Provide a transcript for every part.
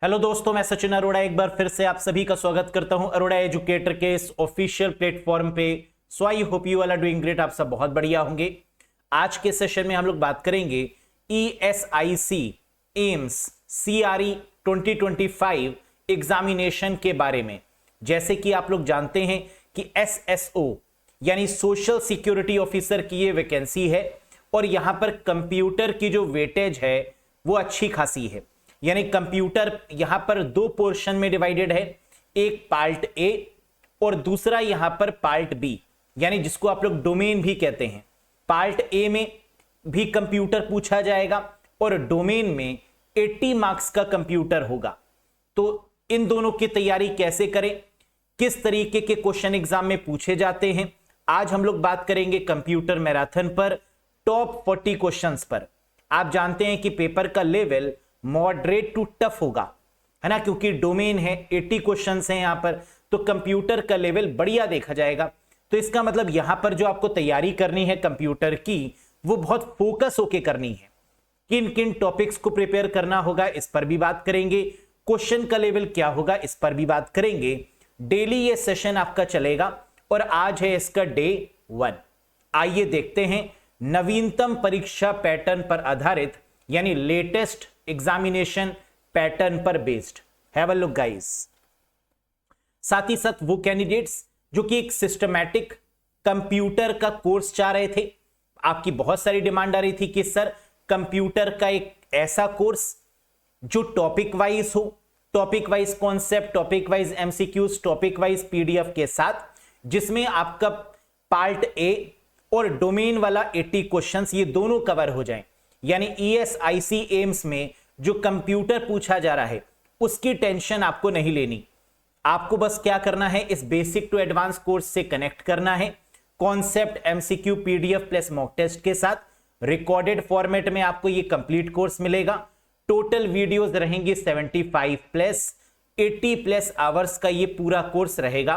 Hello दोस्तों, मैं सचिन अरोड़ा एक बार फिर से आप सभी का स्वागत करता हूं अरोड़ा एजुकेटर के इस ऑफिशियल प्लेटफॉर्म पे। So I hope you all are doing great. आप सब बहुत बढ़िया होंगे। आज के सेशन में हम लोग बात करेंगे ESIC एम्स CRE 2025 एग्जामिनेशन के बारे में। जैसे कि आप लोग जानते हैं कि SSO यानी सोशल सिक्योरिटी ऑफिसर की ये वैकेंसी है और यहां पर कंप्यूटर की जो वेटेज है वो अच्छी खासी है। यानी कंप्यूटर यहां पर दो पोर्शन में डिवाइडेड है, एक पार्ट ए और दूसरा यहां पर पार्ट बी, यानी जिसको आप लोग डोमेन भी कहते हैं। पार्ट ए में भी कंप्यूटर पूछा जाएगा और डोमेन में 80 मार्क्स का कंप्यूटर होगा। तो इन दोनों की तैयारी कैसे करें, किस तरीके के क्वेश्चन एग्जाम में पूछे जाते हैं, आज हम लोग बात करेंगे कंप्यूटर मैराथन पर टॉप 40 क्वेश्चंस पर। आप जानते हैं कि पेपर का लेवल मॉडरेट टू टफ होगा, है ना, क्योंकि डोमेन है, 80 क्वेश्चंस हैं यहां पर, तो कंप्यूटर का लेवल बढ़िया देखा जाएगा। तो इसका मतलब यहां पर जो आपको तैयारी करनी है कंप्यूटर की वो बहुत फोकस होके करनी है। किन किन टॉपिक्स को प्रिपेयर करना होगा इस पर भी बात करेंगे, क्वेश्चन का लेवल क्या होगा इस पर भी बात करेंगे। डेली ये सेशन आपका चलेगा और आज है इसका डे 1। आइए देखते हैं नवीनतम परीक्षा पैटर्न पर आधारित यानी लेटेस्ट एग्जामिनेशन पैटर्न पर based. Have a look guys. साथ ही साथ वो कैंडिडेट्स जो कि एक सिस्टमैटिक कंप्यूटर का कोर्स चाह रहे थे, आपकी बहुत सारी डिमांड आ रही थी कि सर कंप्यूटर का एक ऐसा कोर्स जो टॉपिक वाइज हो, topic wise concept, topic wise MCQs, topic wise PDF के साथ, जिसमें आपका पार्ट ए और डोमेन वाला 80 क्वेश्चंस ये दोनों कवर हो जाएं। यानी ESIC एम्स में जो कंप्यूटर पूछा जा रहा है उसकी टेंशन आपको नहीं लेनी। आपको बस क्या करना है, इस बेसिक टू एडवांस कोर्स से कनेक्ट करना है concept, MCQ, PDF plus mock test के साथ। रिकॉर्डेड फॉर्मेट में आपको ये कंप्लीट कोर्स मिलेगा। टोटल वीडियोस रहेंगी 75 प्लस 80 प्लस आवर्स का ये पूरा कोर्स रहेगा।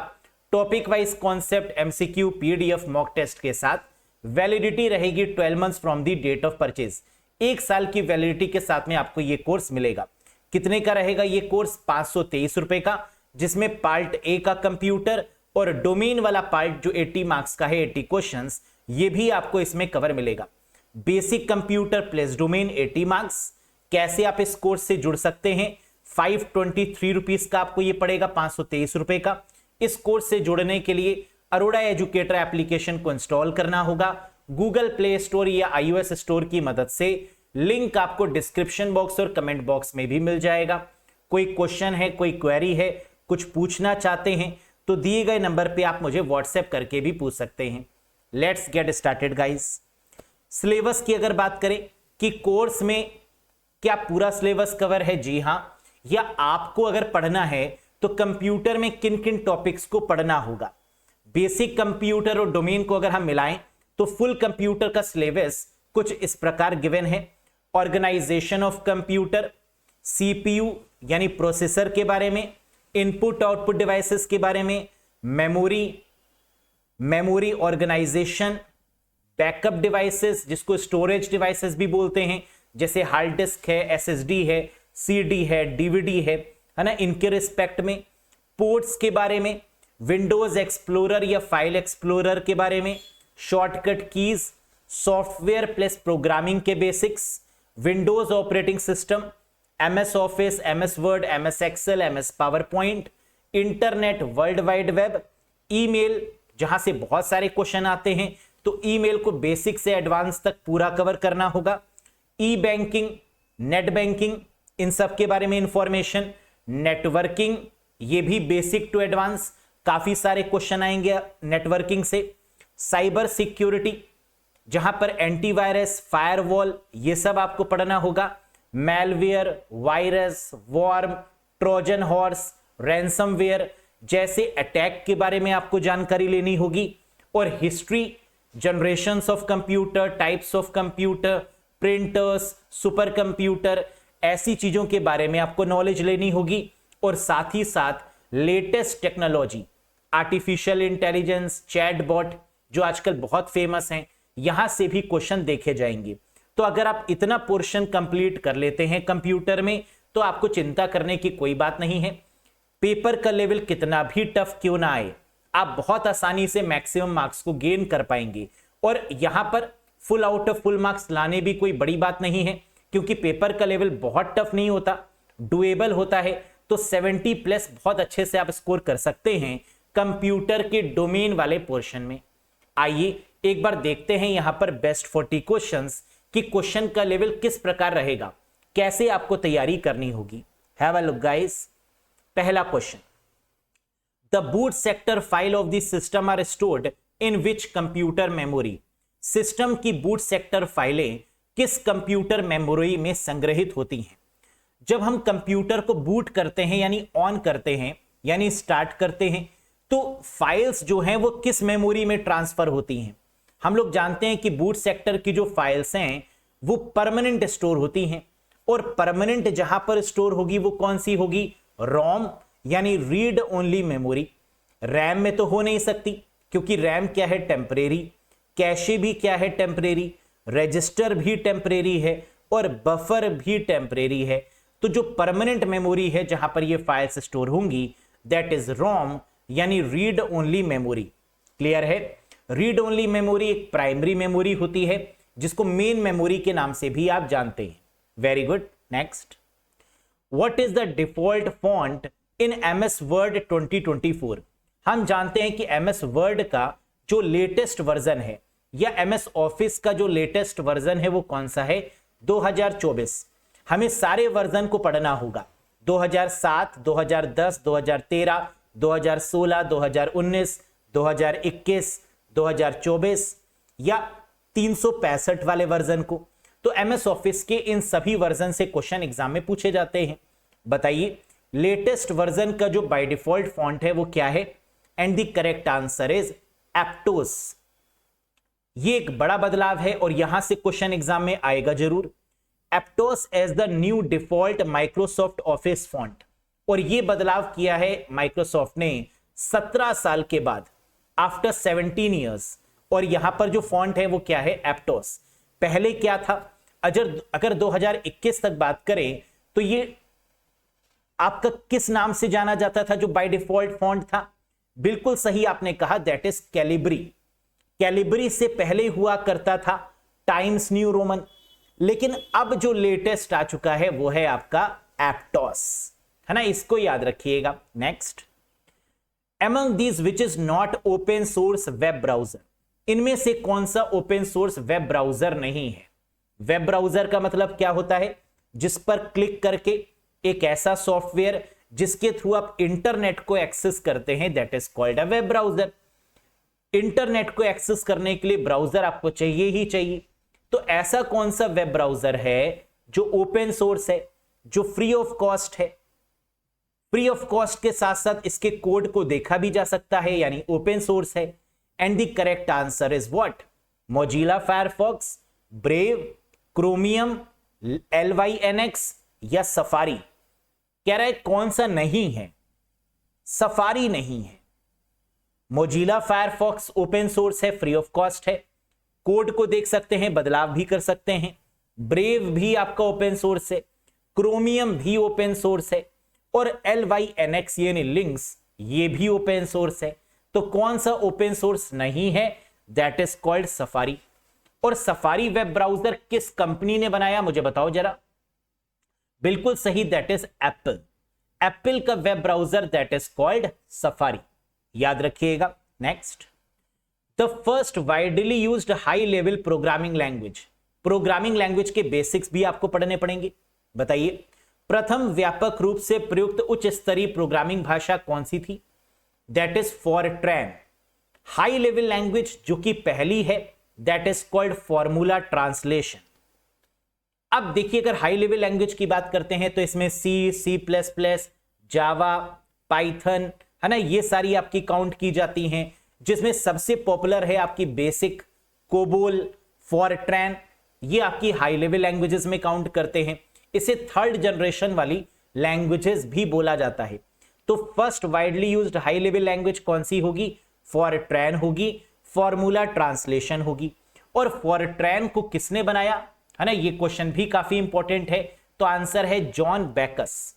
Topic wise concept, MCQ, PDF mock test के साथ। वैलिडिटी रहेगी 12 months from the date of purchase. एक साल की वैलिडिटी के साथ में आपको ये कोर्स मिलेगा। कितने का रहेगा ये कोर्स? 523 रुपए का, जिसमें पार्ट ए का कंप्यूटर और डोमेन वाला पार्ट जो 80 मार्क्स का है, 80 क्वेश्चंस, ये भी आपको इसमें कवर मिलेगा। Basic computer plus domain 80 marks. कैसे आप इस कोर्स से जुड़ सकते हैं? 523 रुपीज का आपको ये पड़ेगा, 523 रुपए का। इस कोर्स से जुड़ने के लिए अरोड़ा एजुकेटर एप्लीकेशन को इंस्टॉल करना होगा गूगल प्ले स्टोर या iOS स्टोर की मदद से। लिंक आपको डिस्क्रिप्शन बॉक्स और कमेंट बॉक्स में भी मिल जाएगा। कोई क्वेश्चन है, कोई क्वेरी है, कुछ पूछना चाहते हैं तो दिए गए नंबर पे आप मुझे व्हाट्सएप करके भी पूछ सकते हैं। Let's get started guys. Syllabus की अगर बात करें कि कोर्स में क्या पूरा सिलेबस कवर है, जी हां, या आपको अगर पढ़ना है तो कंप्यूटर में किन किन टॉपिक्स को पढ़ना होगा। बेसिक कंप्यूटर और डोमेन को अगर हम मिलाएं तो फुल कंप्यूटर का सिलेबस कुछ इस प्रकार गिवन है। ऑर्गेनाइजेशन ऑफ कंप्यूटर, CPU यानी प्रोसेसर के बारे में, इनपुट आउटपुट डिवाइसेस के बारे में, मेमोरी ऑर्गेनाइजेशन, बैकअप डिवाइसेस जिसको स्टोरेज डिवाइसेस भी बोलते हैं, जैसे हार्ड डिस्क है, SSD है, CD है, DVD है ना, इनके रिस्पेक्ट में। पोर्ट्स के बारे में, विंडोज एक्सप्लोरर या फाइल एक्सप्लोरर के बारे में, shortcut keys, software plus programming के basics, Windows operating system, MS office, MS Word, MS Excel, MS PowerPoint, internet, world wide web, email, जहां से बहुत सारे क्वेश्चन आते हैं तो ईमेल को बेसिक से एडवांस तक पूरा कवर करना होगा। ई बैंकिंग, नेट बैंकिंग, इन सब के बारे में इंफॉर्मेशन। नेटवर्किंग, ये भी बेसिक टू एडवांस, काफी सारे क्वेश्चन आएंगे नेटवर्किंग से। साइबर सिक्योरिटी, जहां पर एंटीवायरस, फायरवॉल, ये सब आपको पढ़ना होगा। Malware, virus, worm, Trojan horse, ransomware जैसे अटैक के बारे में आपको जानकारी लेनी होगी। और history, generations of computer, types of computer, printers, super computer, ऐसी चीजों के बारे में आपको नॉलेज लेनी होगी। और साथ ही साथ latest technology, artificial intelligence, chatbot जो आजकल बहुत फेमस हैं, यहां से भी क्वेश्चन देखे जाएंगे। तो अगर आप इतना पोर्शन कंप्लीट कर लेते हैं कंप्यूटर में तो आपको चिंता करने की कोई बात नहीं है। पेपर का लेवल कितना भी टफ क्यों ना आए, आप बहुत आसानी से मैक्सिमम मार्क्स को गेन कर पाएंगे। और यहां पर full out of full marks लाने भी कोई बड़ी बात नहीं है, क्योंकि पेपर का लेवल बहुत टफ नहीं होता, डुएबल होता है। तो 70 प्लस बहुत अच्छे से आप स्कोर कर सकते हैं कंप्यूटर के डोमेन वाले पोर्शन में। आइए एक बार देखते हैं यहां पर बेस्ट 40 क्वेश्चंस कि क्वेश्चन का लेवल किस प्रकार रहेगा, कैसे आपको तैयारी करनी होगी। Have a look guys. पहला question, the boot sector file of the system are stored in which computer memory. System की बूट सेक्टर फाइलें किस कंप्यूटर मेमोरी में संग्रहित होती हैं। जब हम कंप्यूटर को बूट करते हैं यानी ऑन करते हैं यानी स्टार्ट करते हैं, तो फाइल्स जो हैं वो किस मेमोरी में ट्रांसफर होती हैं। हम लोग जानते हैं कि बूट सेक्टर की जो फाइल्स हैं वो परमानेंट स्टोर होती हैं, और परमानेंट जहां पर स्टोर होगी वो कौन सी होगी, रोम यानी रीड ओनली मेमोरी। रैम में तो हो नहीं सकती, क्योंकि रैम क्या है, टेम्परेरी। कैशे भी क्या है, टेम्परेरी। रजिस्टर भी टेम्परेरी है और बफर भी टेम्परेरी है। तो जो परमानेंट मेमोरी है जहां पर ये फाइल्स स्टोर होंगी, दैट इज रोम यानी रीड ओनली मेमोरी। क्लियर है। रीड ओनली मेमोरी एक प्राइमरी मेमोरी होती है, जिसको मेन मेमोरी के नाम से भी आप जानते हैं। Very good. Next, what is the default font in MS word 2024। हम जानते हैं कि MS वर्ड का जो लेटेस्ट वर्जन है या MS ऑफिस का जो लेटेस्ट वर्जन है वो कौन सा है, 2024। हमें सारे वर्जन को पढ़ना होगा, 2007, 2010, 2013, 2016, 2019, 2021, 2024 या 365 वाले वर्जन को। तो MS ऑफिस के इन सभी वर्जन से क्वेश्चन एग्जाम में पूछे जाते हैं। बताइए लेटेस्ट वर्जन का जो बाय डिफॉल्ट फॉन्ट है वो क्या है, and the correct answer is एप्टोस। ये एक बड़ा बदलाव है और यहां से क्वेश्चन एग्जाम में आएगा जरूर। Aptos as the new default Microsoft Office font, और ये बदलाव किया है माइक्रोसॉफ्ट ने 17 साल के बाद, आफ्टर 17 ईयर्स। और यहां पर जो फॉन्ट है वो क्या है, एप्टोस। पहले क्या था, अगर 2021 तक बात करें तो ये आपका किस नाम से जाना जाता था जो बाय डिफॉल्ट फॉन्ट था, बिल्कुल सही आपने कहा, दैट इज कैलिब्री। कैलिब्री से पहले हुआ करता था टाइम्स न्यू रोमन, लेकिन अब जो लेटेस्ट आ चुका है वो है आपका एप्टोस, है ना, इसको याद रखिएगा। Next, among these which is not open source web browser, इनमें से कौन सा ओपन सोर्स वेब ब्राउजर नहीं है। वेब ब्राउजर का मतलब क्या होता है, जिस पर क्लिक करके एक ऐसा सॉफ्टवेयर जिसके थ्रू आप इंटरनेट को एक्सेस करते हैं, that is called a web browser. Internet को एक्सेस करने के लिए ब्राउजर आपको चाहिए ही चाहिए। तो ऐसा कौन सा वेब ब्राउजर है जो ओपन सोर्स है, जो फ्री ऑफ कॉस्ट है। फ्री ऑफ कॉस्ट के साथ साथ इसके कोड को देखा भी जा सकता है, यानी ओपन सोर्स है। And the correct answer is what, Mozilla Firefox, brave, chromium, LYNX या सफारी। कह रहा है कौन सा नहीं है, सफारी नहीं है। मोजिला फायरफॉक्स ओपन सोर्स है, फ्री ऑफ कॉस्ट है, कोड को देख सकते हैं, बदलाव भी कर सकते हैं। ब्रेव भी आपका ओपन सोर्स है, क्रोमियम भी ओपन सोर्स है, और LYNX यानी लिंक्स ये भी ओपन सोर्स है। तो कौन सा ओपन सोर्स नहीं है, दैट इज कॉल्ड सफारी। और सफारी वेब ब्राउजर किस कंपनी ने बनाया, मुझे बताओ जरा। बिल्कुल सही, दैट इज एप्पल। एप्पल का web browser that is called safari, याद रखिएगा। Next, the first widely used high level programming language. Programming language के बेसिक्स भी आपको पढ़ने पड़ेंगे। बताइए प्रथम व्यापक रूप से प्रयुक्त उच्च स्तरीय प्रोग्रामिंग भाषा कौन सी थी, that is Fortran. High level language जो कि पहली है, that is called formula translation. अब देखिए अगर हाई लेवल लैंग्वेज की बात करते हैं तो इसमें C++, जावा, पाइथन, है ना, ये सारी आपकी काउंट की जाती हैं, जिसमें सबसे पॉपुलर है आपकी बेसिक, कोबोल, फॉरट्रैन, ये आपकी हाई लेवल लैंग्वेजेस में काउंट करते हैं। इसे थर्ड जनरेशन वाली लैंग्वेजेस भी बोला जाता है। तो first widely used high level language कौन सी होगी, फॉरट्रैन होगी, फॉर्मूला ट्रांसलेशन होगी। और फॉरट्रैन को किसने बनाया, है ना, ये क्वेश्चन भी काफी इंपॉर्टेंट है। तो आंसर है जॉन बेकस।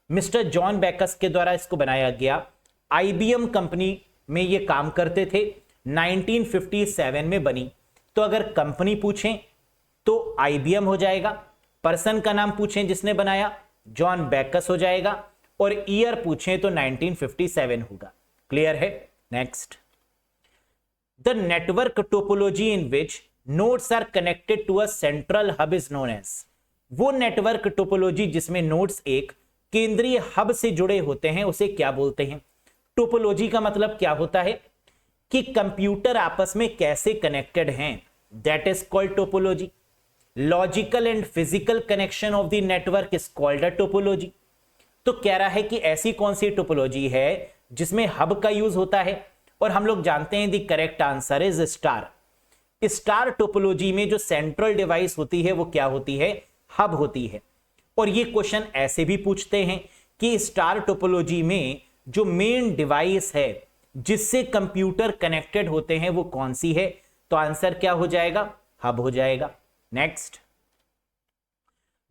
मिस्टर जॉन बेकस के द्वारा इसको बनाया गया। आईबीएम कंपनी में ये काम करते थे, 1957 में बनी। तो अगर कंपनी पूछें तो आईबीएम हो जाएगा, पर्सन का नाम पूछें जिसने बनाया जॉन बेकस हो जाएगा, और ईयर पूछें तो 1957 होगा। क्लियर है? Next, the network topology in which nodes are connected to a central hub is known as. वो नेटवर्क टोपोलॉजी जिसमें नोड्स एक केंद्रीय हब से जुड़े होते हैं उसे क्या बोलते हैं? टोपोलॉजी का मतलब क्या होता है कि कंप्यूटर आपस में कैसे कनेक्टेड हैं, that is called topology. Logical and physical connection of the network is called a topology. तो कह रहा है कि ऐसी कौन सी टोपोलॉजी है जिसमें हब का यूज होता है, और हम लोग जानते हैं the correct answer is star. Star topology में जो सेंट्रल डिवाइस होती है वो क्या होती है? हब होती है। और ये क्वेश्चन ऐसे भी पूछते हैं कि स्टार टोपोलॉजी में जो मेन डिवाइस है जिससे कंप्यूटर कनेक्टेड होते हैं वो कौन सी है? तो आंसर क्या हो जाएगा? हब हो जाएगा। Next,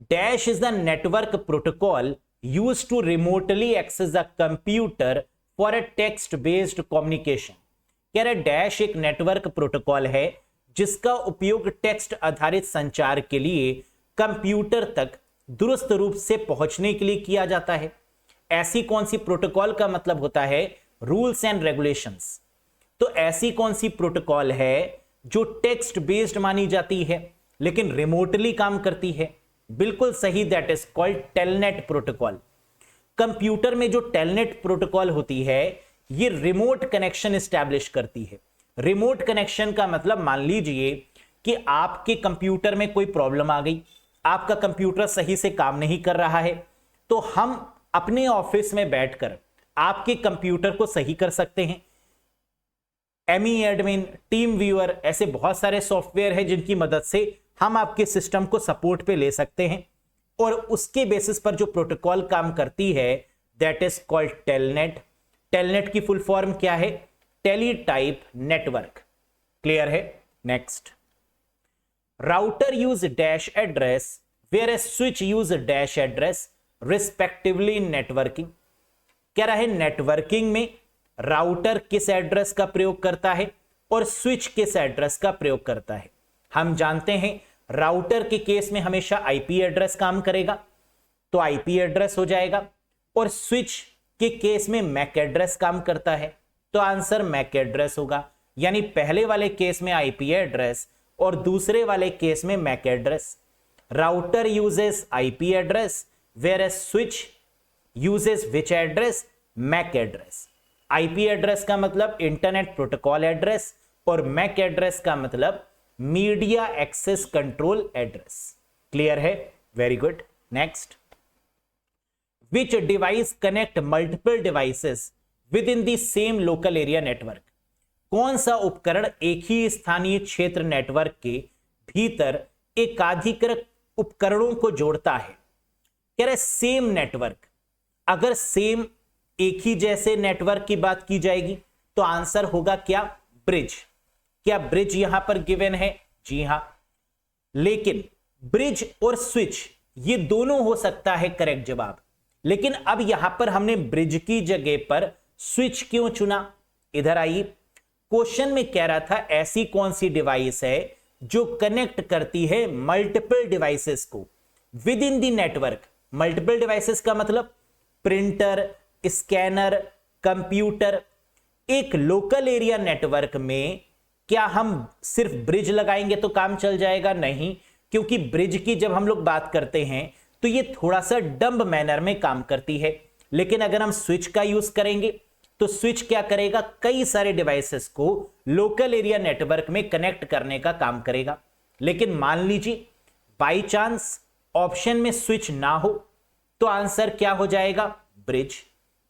dash is the network protocol used to remotely access the computer for a text based communication. कह रहे डैश एक नेटवर्क प्रोटोकॉल है जिसका उपयोग टेक्स्ट आधारित संचार के लिए कंप्यूटर तक दुरुस्त रूप से पहुंचने के लिए किया जाता है। ऐसी कौन सी प्रोटोकॉल का मतलब होता है? Rules and regulations. तो ऐसी कौन सी प्रोटोकॉल है जो टेक्स्ट बेस्ड मानी जाती है लेकिन रिमोटली काम करती है? बिल्कुल सही, that is called telnet protocol. Computer में जो टेलनेट प्रोटोकॉल होती है ये रिमोट कनेक्शन एस्टैब्लिश करती है। रिमोट कनेक्शन का मतलब मान लीजिए कि आपके कंप्यूटर में कोई प्रॉब्लम आ गई, आपका कंप्यूटर सही से काम नहीं कर रहा है, तो हम अपने ऑफिस में बैठकर आपके कंप्यूटर को सही कर सकते हैं। एमई एडमिन, टीम व्यूअर, ऐसे बहुत सारे सॉफ्टवेयर हैं जिनकी मदद से हम आपके सिस्टम को सपोर्ट पे ले सकते हैं, और उसके बेसिस पर जो प्रोटोकॉल काम करती है that is called Telnet. Telnet की फुल फॉर्म क्या है? Teletype network. क्लियर है? Next, router use dash address where a switch use dash address respectively in networking. कह रहा है नेटवर्किंग में राउटर किस एड्रेस का प्रयोग करता है और स्विच किस एड्रेस का प्रयोग करता है। हम जानते हैं राउटर के केस में हमेशा आईपी एड्रेस काम करेगा, तो आईपी एड्रेस हो जाएगा, और स्विच के केस में मैक एड्रेस काम करता है, तो आंसर मैक एड्रेस होगा। यानी पहले वाले केस में आईपी एड्रेस और दूसरे वाले केस में MAC address. Router uses IP address whereas switch uses which address? MAC address. IP address का मतलब इंटरनेट प्रोटोकॉल एड्रेस, और मैक एड्रेस का मतलब media access control address. Clear है? Very good. Next, which device connect multiple devices within the same local area network. कौन सा उपकरण एक ही स्थानीय क्षेत्र नेटवर्क के भीतर एकाधिक उपकरणों को जोड़ता है? कह रहे सेम नेटवर्क। अगर सेम एक ही जैसे नेटवर्क की बात की जाएगी तो आंसर होगा क्या? ब्रिज। क्या ब्रिज यहां पर गिवन है? जी हां। लेकिन ब्रिज और स्विच ये दोनों हो सकता है करेक्ट जवाब, लेकिन अब यहां पर हमने ब्रिज की जगह पर स्विच क्यों चुना? इधर आइए, क्वेश्चन में कह रहा था ऐसी कौन सी डिवाइस है जो कनेक्ट करती है मल्टीपल डिवाइसेस को with in the network. Multiple devices का मतलब प्रिंटर, स्कैनर, कंप्यूटर। एक लोकल एरिया नेटवर्क में क्या हम सिर्फ ब्रिज लगाएंगे तो काम चल जाएगा? नहीं, क्योंकि ब्रिज की जब हम लोग बात करते हैं तो ये थोड़ा सा डम्ब मैनर में काम करती है, लेकिन अगर हम स्विच का यूज करेंगे तो स्विच क्या करेगा? कई सारे डिवाइसेस को लोकल एरिया नेटवर्क में कनेक्ट करने का काम करेगा। लेकिन मान लीजिए बाई चांस ऑप्शन में स्विच ना हो तो आंसर क्या हो जाएगा? ब्रिज।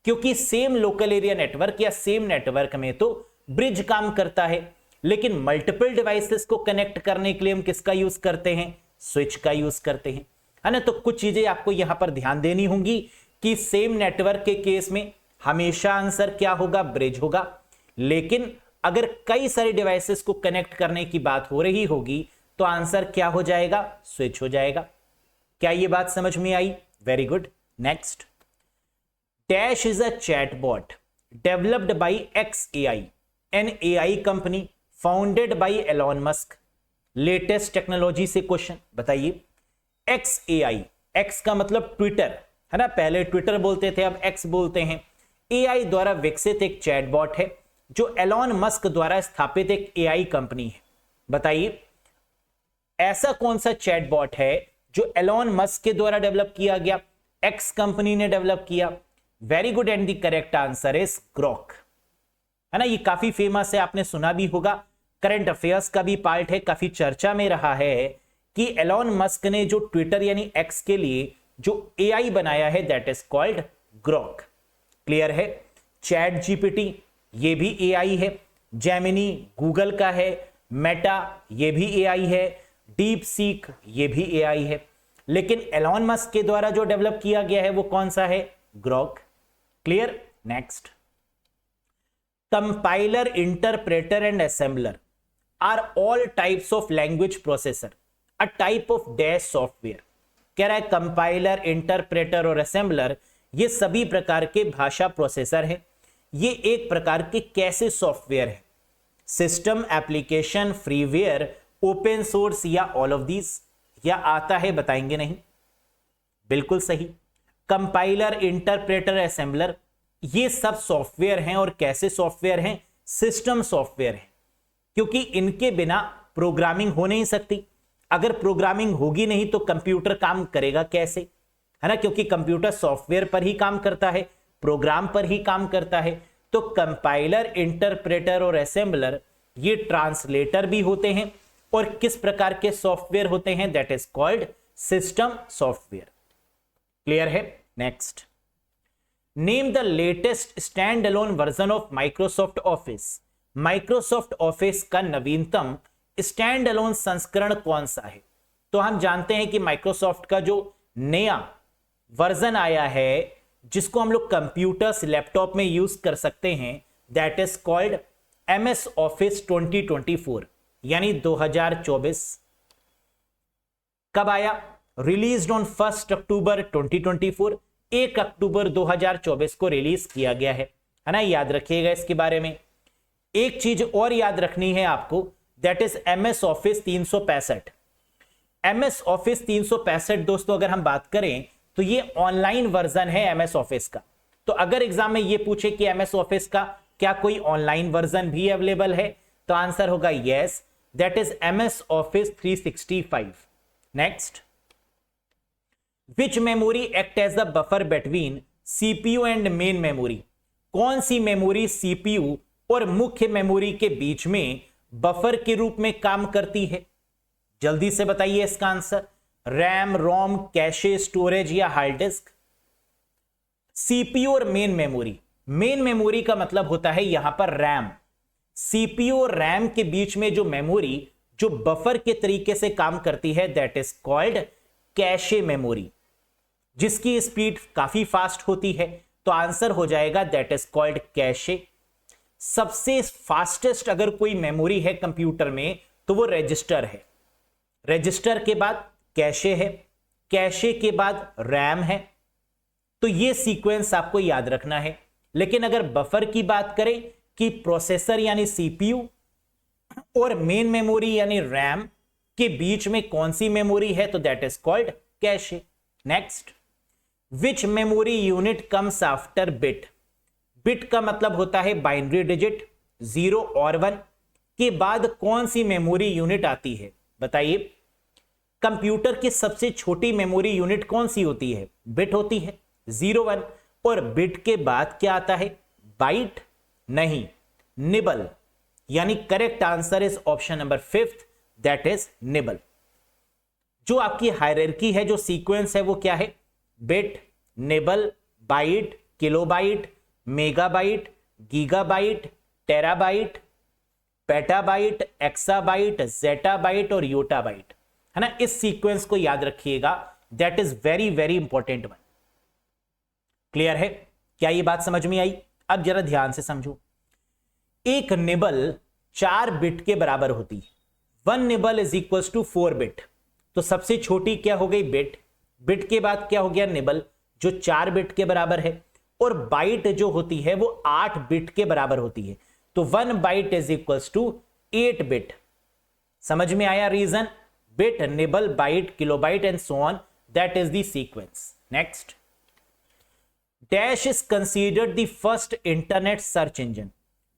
क्योंकि सेम लोकल एरिया नेटवर्क या सेम नेटवर्क में तो ब्रिज काम करता है, लेकिन मल्टीपल डिवाइसेस को कनेक्ट करने के लिए हम किसका यूज करते हैं? स्विच का यूज करते हैं, है ना। तो कुछ चीजें आपको यहां पर ध्यान देनी होंगी कि सेम नेटवर्क के केस में हमेशा आंसर क्या होगा? ब्रिज होगा। लेकिन अगर कई सारे डिवाइसेस को कनेक्ट करने की बात हो रही होगी तो आंसर क्या हो जाएगा? स्विच हो जाएगा। क्या ये बात समझ में आई? Very good. Next, dash is a chatbot developed by XAI, an AI company founded by Elon Musk. Latest technology से क्वेश्चन बताइए। XAI, X का मतलब ट्विटर है ना, पहले ट्विटर बोलते थे अब X बोलते हैं। AI द्वारा विकसित एक चैटबॉट है जो एलॉन मस्क द्वारा स्थापित एक AI कंपनी है। बताइए ऐसा कौन सा चैटबॉट है जो एलॉन मस्क के द्वारा डेवलप किया गया, X कंपनी ने डेवलप किया? Very good, and the correct answer is Grok, है ना। ये काफी फेमस है, आपने सुना भी होगा, करंट अफेयर्स का भी पार्ट है, काफी चर्चा में रहा है कि एलॉन मस्क ने जो ट्विटर यानी X के लिए जो AI बनाया है that is called Grok. Clear है? चैट जीपीटी ये भी AI है, जेमिनी गूगल का है, मेटा ये भी AI है, डीप सीक ये भी AI है, लेकिन एलॉन मस्क के द्वारा जो डेवलप किया गया है वो कौन सा है? Grok. Clear? Next, compiler, interpreter and assembler are all types of language processor, a type of dash software. कह रहा है कंपाइलर, इंटरप्रेटर और असेंबलर ये सभी प्रकार के भाषा प्रोसेसर हैं। ये एक प्रकार के कैसे सॉफ्टवेयर है? System, application, freeware, open source या ऑल ऑफ दीज? या आता है बताएंगे नहीं? बिल्कुल सही, कंपाइलर, इंटरप्रेटर, असेंबलर ये सब सॉफ्टवेयर हैं। और कैसे सॉफ्टवेयर हैं? सिस्टम सॉफ्टवेयर हैं, क्योंकि इनके बिना प्रोग्रामिंग हो नहीं सकती। अगर प्रोग्रामिंग होगी नहीं तो कंप्यूटर काम करेगा कैसे, है ना, क्योंकि कंप्यूटर सॉफ्टवेयर पर ही काम करता है, प्रोग्राम पर ही काम करता है। तो कंपाइलर, इंटरप्रेटर और असेंबलर ये ट्रांसलेटर भी होते हैं। और किस प्रकार के सॉफ्टवेयर होते हैं? That is called system software. Clear है? Next, name the latest standalone version of Microsoft Office. Microsoft Office का नवीनतम स्टैंड अलोन संस्करण कौन सा है? तो हम जानते हैं कि माइक्रोसॉफ्ट का जो नया वर्जन आया है जिसको हम लोग कंप्यूटर्स, लैपटॉप में यूज कर सकते हैं that is called MS office 2024 यानी 2024। कब आया? रिलीज्ड ऑन 1 अक्टूबर 2024, 1 अक्टूबर 2024 को रिलीज किया गया है ना। याद रखिएगा इसके बारे में। एक चीज और याद रखनी है आपको, that is MS office 365। MS office 365 दोस्तों अगर हम बात करें तो ये ऑनलाइन वर्जन है MS ऑफिस का। तो अगर एग्जाम में ये पूछे कि MS ऑफिस का क्या कोई ऑनलाइन वर्जन भी अवेलेबल है, तो आंसर होगा yes, that is MS office 365। Next, which memory act as the buffer between CPU and main memory. कौन सी मेमोरी CPU और मुख्य मेमोरी के बीच में बफर के रूप में काम करती है? जल्दी से बताइए इसका आंसर। रैम, रोम, कैशे, स्टोरेज या हार्ड डिस्क? CPU और मेन मेमोरी। मेन मेमोरी का मतलब होता है यहां पर रैम। CPU और रैम के बीच में जो मेमोरी जो बफर के तरीके से काम करती है that is called cache memory, जिसकी स्पीड काफी फास्ट होती है। तो आंसर हो जाएगा दैट इज कॉल्ड कैशे। सबसे फास्टेस्ट अगर कोई मेमोरी है कंप्यूटर में तो वो रजिस्टर है। रजिस्टर के बाद कैशे है, कैशे के बाद रैम है। तो ये सीक्वेंस आपको याद रखना है। लेकिन अगर बफर की बात करें कि प्रोसेसर यानी CPU और मेन मेमोरी यानी रैम के बीच में कौन सी मेमोरी है, तो that is called cache. Next, which memory unit comes after bit. Bit का मतलब होता है बाइनरी डिजिट 0 और 1 के बाद कौन सी मेमोरी यूनिट आती है? बताइए। कंप्यूटर की सबसे छोटी मेमोरी यूनिट कौन सी होती है? बिट होती है 0 1। और बिट के बाद क्या आता है? बाइट नहीं, निबल। यानी correct answer is option number 5, that is nibble. जो आपकी हायरार्की है, जो सीक्वेंस है वो क्या है? Bit, nibble, byte, kilobyte, megabyte, gigabyte, terabyte, petabyte, exabyte, zettabyte और योटाबाइट, है ना। इस सीक्वेंस को याद रखिएगा, that is very very important one. Clear है? क्या ये बात समझ में आई? अब जरा ध्यान से समझो। एक निबल 4 बिट के बराबर होती है। 1 nibble is equal to 4 bit. तो सबसे छोटी क्या हो गई? बिट, बिट के बाद क्या हो गया निबल, जो 4 बिट के बराबर है, और बाइट जो होती है वो 8 बिट के बराबर होती है। तो 1 byte is equals to 8 bit. समझ में आया reason? Bit, nibble, byte, kilobyte and so on, that is the sequence. Next, dash is considered the first internet search engine.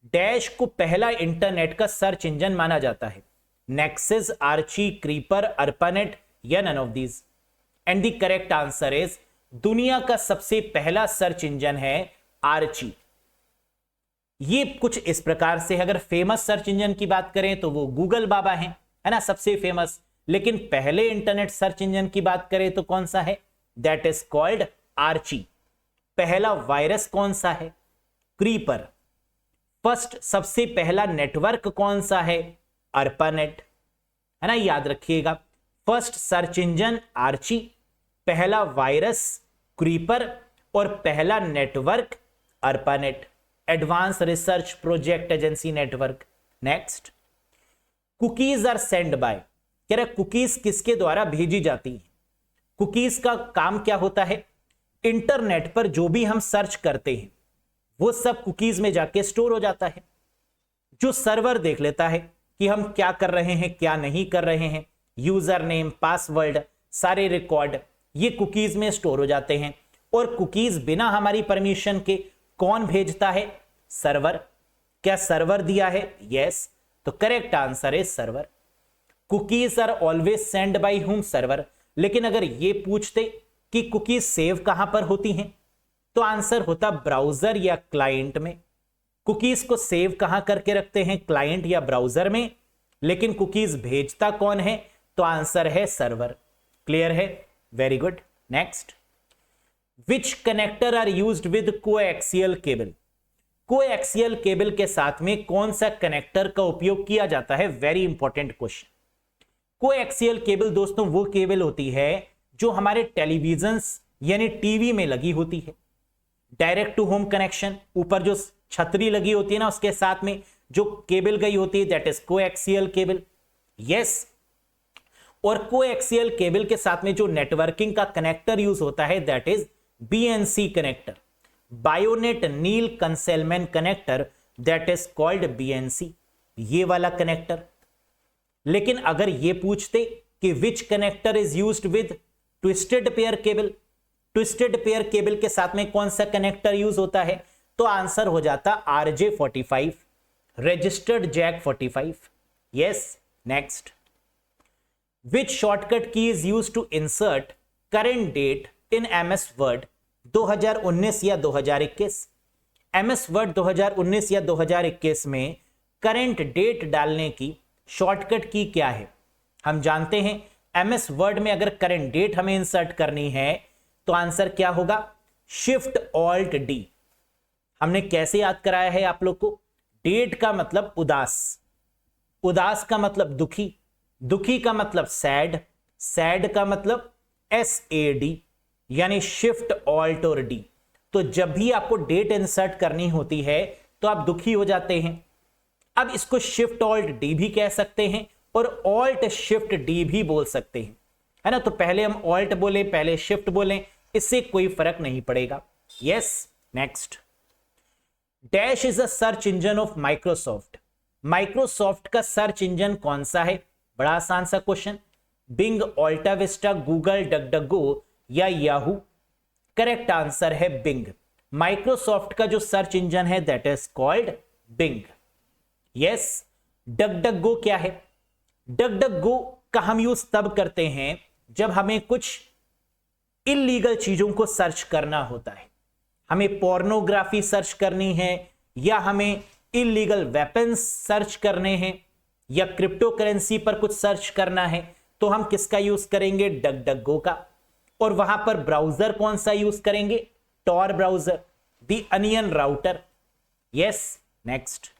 Dash को पहला इंटरनेट का सर्च इंजन माना जाता है। नेक्सस, आर्ची, क्रीपर, अर्पानेट या none of these? And the correct answer is दुनिया का सबसे पहला सर्च इंजन है आर्ची। ये कुछ इस प्रकार से, अगर फेमस सर्च इंजन की बात करें तो वो गूगल बाबा है ना, सबसे फेमस। लेकिन पहले इंटरनेट सर्च इंजन की बात करें तो कौन सा है? That is called Archie. पहला वायरस कौन सा है? क्रीपर। फर्स्ट, सबसे पहला नेटवर्क कौन सा है? अर्पानेट, है ना, याद रखिएगा। फर्स्ट सर्च इंजन आर्ची, पहला वायरस क्रीपर और पहला network ARPANET, advance research project agency network. Next, cookies are send by. कह रहा कुकीज किसके द्वारा भेजी जाती है? कुकीज का काम क्या होता है? इंटरनेट पर जो भी हम सर्च करते हैं वो सब कुकीज में जाके स्टोर हो जाता है। जो सर्वर देख लेता है कि हम क्या कर रहे हैं, क्या नहीं कर रहे हैं, यूजर नेम, पासवर्ड, सारे रिकॉर्ड ये कुकीज में स्टोर हो जाते हैं। और कुकीज बिना हमारी परमिशन के कौन भेजता है? सर्वर। क्या सर्वर दिया है? यस। तो करेक्ट आंसर है server. Cookies are always send by whom? Server. लेकिन अगर ये पूछते कि कुकीज सेव कहां पर होती हैं तो आंसर होता ब्राउजर या क्लाइंट में। कुकीज को सेव कहां करके रखते हैं? क्लाइंट या ब्राउजर में। लेकिन कुकीज भेजता कौन है? तो आंसर है सर्वर। क्लियर है? Very good. Next, which connector are used with coaxial cable. Coaxial cable के साथ में कौन सा कनेक्टर का उपयोग किया जाता है? Very important question. Coaxial cable दोस्तों वो केबल होती है जो हमारे टेलीविजन यानी टीवी में लगी होती है। डायरेक्ट टू होम कनेक्शन, ऊपर जो छतरी लगी होती है ना उसके साथ में जो केबल गई होती है that is coaxial cable. Yes. और कोएक्सियल केबल के साथ में जो नेटवर्किंग का कनेक्टर यूज होता है that is BNC connector, bayonet Neill Concelman connector, that is called BNC, ये वाला कनेक्टर। लेकिन अगर ये पूछते कि which connector is used with twisted pair cable, twisted pair cable के साथ में कौन सा कनेक्टर यूज होता है तो आंसर हो जाता RJ45, registered jack 45। Yes. Next, which shortcut key is use to insert current date in MS Word 2019 या 2021? MS वर्ड 2019 या 2021 में करेंट डेट डालने की शॉर्टकट की क्या है? हम जानते हैं MS वर्ड में अगर करेंट डेट हमें इंसर्ट करनी है तो आंसर क्या होगा? Shift alt D. हमने कैसे याद कराया है आप लोग को? डेट का मतलब उदास, उदास का मतलब दुखी, दुखी का मतलब सैड, सैड का मतलब SAD, यानी शिफ्ट ऑल्ट और डी। तो जब भी आपको डेट इंसर्ट करनी होती है तो आप दुखी हो जाते हैं। अब इसको शिफ्ट ऑल्ट डी भी कह सकते हैं और ऑल्ट शिफ्ट डी भी बोल सकते हैं, है ना। तो पहले हम ऑल्ट बोले, पहले शिफ्ट बोले, इससे कोई फर्क नहीं पड़ेगा। Yes. Next, dash is a search engine of Microsoft. Microsoft का सर्च इंजन कौन सा है? बड़ा आसान सा question. Bing, AltaVista, Google, DuckDuckGo या याहू? करेक्ट आंसर है बिंग। माइक्रोसॉफ्ट का जो सर्च इंजन है that is called Bing. Yes. DuckDuckGo क्या है? डकडकगो का हम यूज तब करते हैं जब हमें कुछ इल्लीगल चीजों को सर्च करना होता है। हमें पोर्नोग्राफी सर्च करनी है या हमें इल्लीगल वेपन्स सर्च करने हैं या क्रिप्टो करेंसी पर कुछ सर्च करना है तो हम किसका यूज करेंगे? डकडकगो का। और वहां पर ब्राउजर कौन सा यूज करेंगे? Tor browser, the onion router. Yes. Next,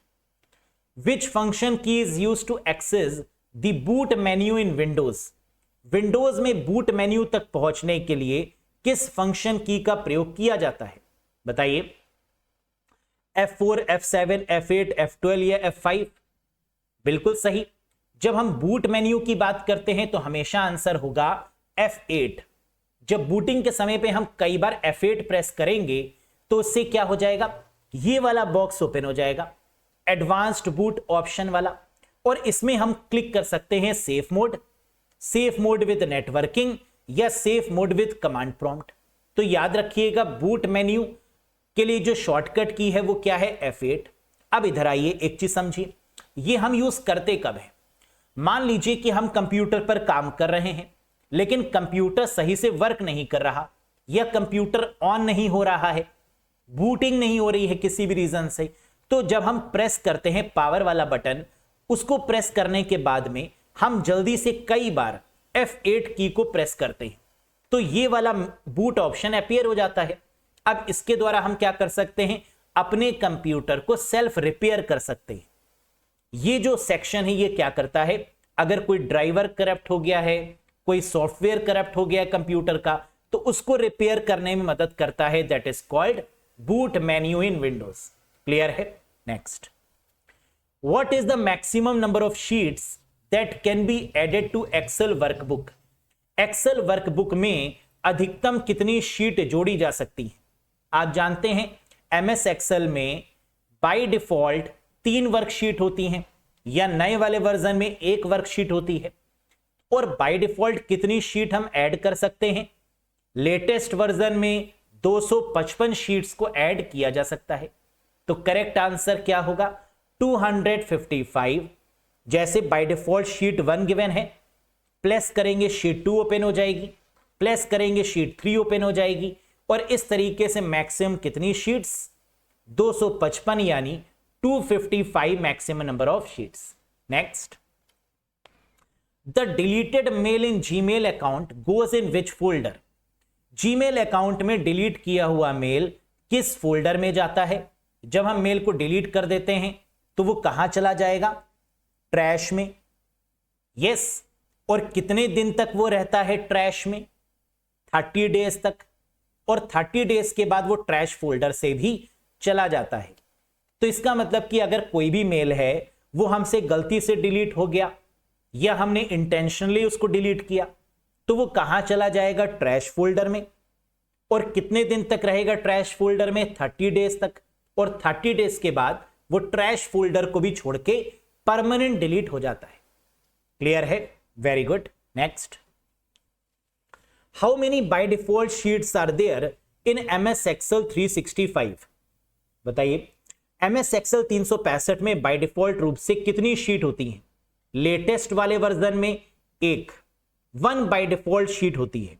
which function key is use to access the boot menu in Windows. Windows में बूट मेन्यू तक पहुंचने के लिए किस फंक्शन की का प्रयोग किया जाता है? बताइए। F4, F7, F8, F12 या F5? बिल्कुल सही। जब हम बूट मेन्यू की बात करते हैं तो हमेशा आंसर होगा F8। जब बूटिंग के समय पे हम कई बार F8 प्रेस करेंगे तो उससे क्या हो जाएगा, ये वाला बॉक्स ओपन हो जाएगा, एडवांस्ड बूट ऑप्शन वाला, और इसमें हम क्लिक कर सकते हैं सेफ मोड विद नेटवर्किंग या safe mode with command prompt. तो याद रखिएगा बूट मेन्यू के लिए जो शॉर्टकट की है वो क्या है, F8। अब इधर आइए, एक चीज समझिए, ये हम यूज करते कब है। मान लीजिए कि हम कंप्यूटर पर काम कर रहे हैं लेकिन कंप्यूटर सही से वर्क नहीं कर रहा या कंप्यूटर ऑन नहीं हो रहा है, बूटिंग नहीं हो रही है किसी भी रीजन से, तो जब हम प्रेस करते हैं पावर वाला बटन, उसको प्रेस करने के बाद में हम जल्दी से कई बार F8 की को प्रेस करते हैं तो ये वाला बूट ऑप्शन अपीयर हो जाता है। अब इसके द्वारा हम क्या कर सकते हैं, अपने कंप्यूटर को सेल्फ रिपेयर कर सकते हैं। ये जो सेक्शन है ये क्या करता है, अगर कोई ड्राइवर करप्ट हो गया है, कोई सॉफ्टवेयर करप्ट हो गया है कंप्यूटर का, तो उसको रिपेयर करने में मदद करता है। That is called boot menu in Windows. Clear है। Next, what is the maximum number of sheets that can be added to Excel workbook. Excel workbook में अधिकतम कितनी शीट जोड़ी जा सकती है। आप जानते हैं MS एक्सेल में बाय डिफॉल्ट 3 वर्कशीट होती हैं या नए वाले वर्जन में 1 वर्कशीट होती है। और बाय डिफॉल्ट कितनी शीट हम ऐड कर सकते हैं, लेटेस्ट वर्जन में 255 शीट्स को ऐड किया जा सकता है। तो करेक्ट आंसर क्या होगा, 255। जैसे बाय डिफॉल्ट शीट 1 गिवन है, प्लस करेंगे शीट 2 ओपन हो जाएगी, प्लस करेंगे शीट 3 ओपन हो जाएगी, और इस तरीके से मैक्सिमम कितनी शीट्स, 255 यानी 255 maximum number of sheets. Next, the deleted mail in Gmail account goes in which folder. Gmail account में डिलीट किया हुआ मेल किस फोल्डर में जाता है। जब हम मेल को डिलीट कर देते हैं तो वो कहां चला जाएगा, ट्रैश में। यस, और कितने दिन तक वो रहता है ट्रैश में, 30 डेज तक, और 30 डेज के बाद वो ट्रैश फोल्डर से भी चला जाता है। तो इसका मतलब कि अगर कोई भी मेल है वो हमसे गलती से डिलीट हो गया या हमने इंटेंशनली उसको डिलीट किया तो वो कहां चला जाएगा, ट्रैश फोल्डर में। और कितने दिन तक रहेगा ट्रैश फोल्डर में, 30 डेज तक, और 30 डेज के बाद वो ट्रैश फोल्डर को भी छोड़ के परमानेंट डिलीट हो जाता है। क्लियर है, very good. Next, how many by default sheets are there in MS Excel 365। बताइए, MS एक्सेल 365 में बाय डिफॉल्ट रूप से कितनी शीट होती हैं। लेटेस्ट वाले वर्जन में 1 बाय डिफॉल्ट शीट होती है,